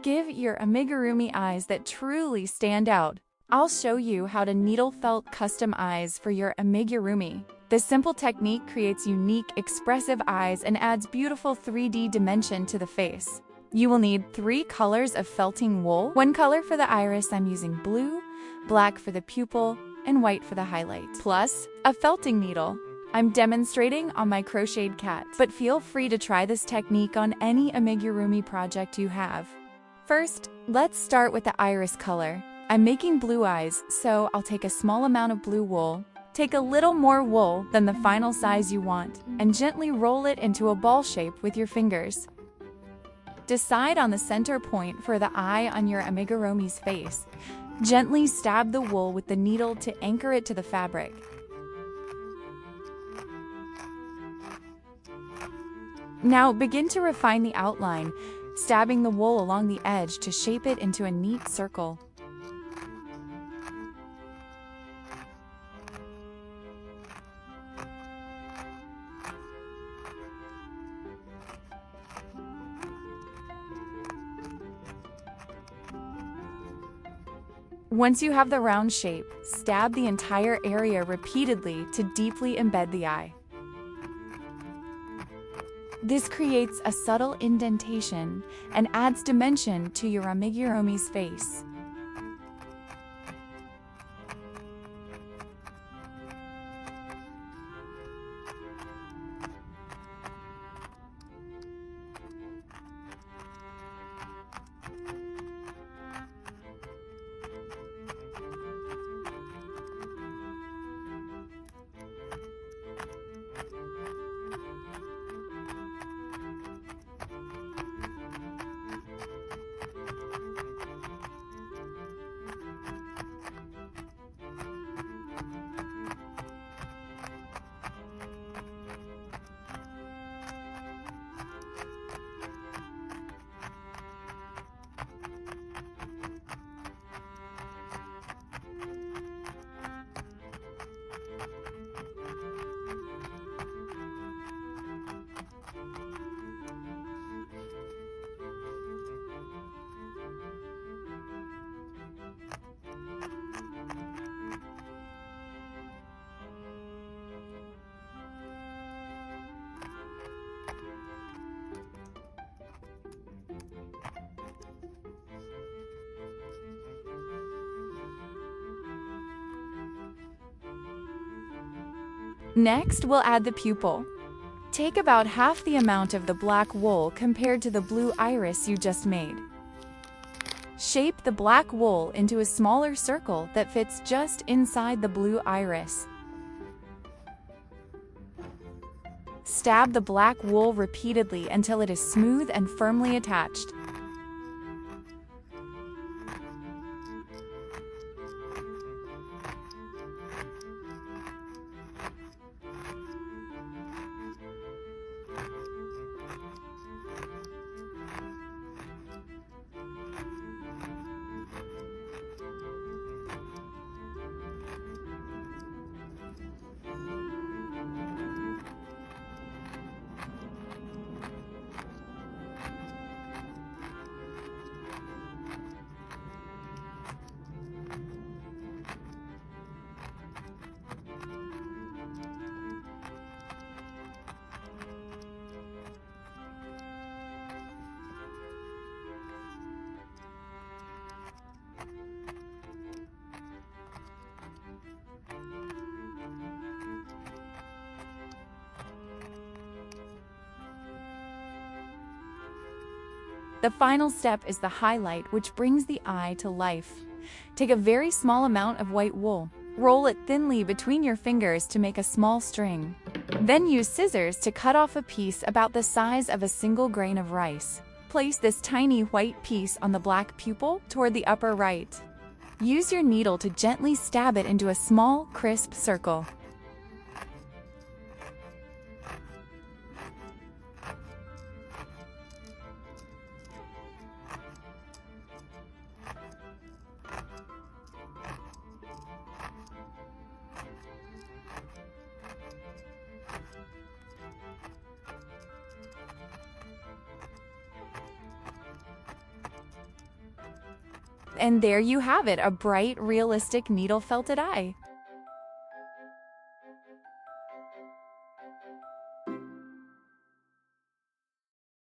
Give your amigurumi eyes that truly stand out. I'll show you how to needle felt custom eyes for your amigurumi. This simple technique creates unique, expressive eyes and adds beautiful 3D dimension to the face. You will need 3 colors of felting wool. 1 color for the iris, I'm using blue, black for the pupil, and white for the highlight. Plus, a felting needle. I'm demonstrating on my crocheted cat, but feel free to try this technique on any amigurumi project you have. First, let's start with the iris color. I'm making blue eyes, so I'll take a small amount of blue wool. Take a little more wool than the final size you want, and gently roll it into a ball shape with your fingers. Decide on the center point for the eye on your amigurumi's face. Gently stab the wool with the needle to anchor it to the fabric. Now begin to refine the outline, stabbing the wool along the edge to shape it into a neat circle. Once you have the round shape, stab the entire area repeatedly to deeply embed the eye. This creates a subtle indentation and adds dimension to your amigurumi's face. Next, we'll add the pupil. Take about half the amount of the black wool compared to the blue iris you just made. Shape the black wool into a smaller circle that fits just inside the blue iris. Stab the black wool repeatedly until it is smooth and firmly attached. The final step is the highlight, which brings the eye to life. Take a very small amount of white wool. Roll it thinly between your fingers to make a small string. Then use scissors to cut off a piece about the size of a single grain of rice. Place this tiny white piece on the black pupil toward the upper right. Use your needle to gently stab it into a small, crisp circle. And there you have it, a bright, realistic needle felted eye.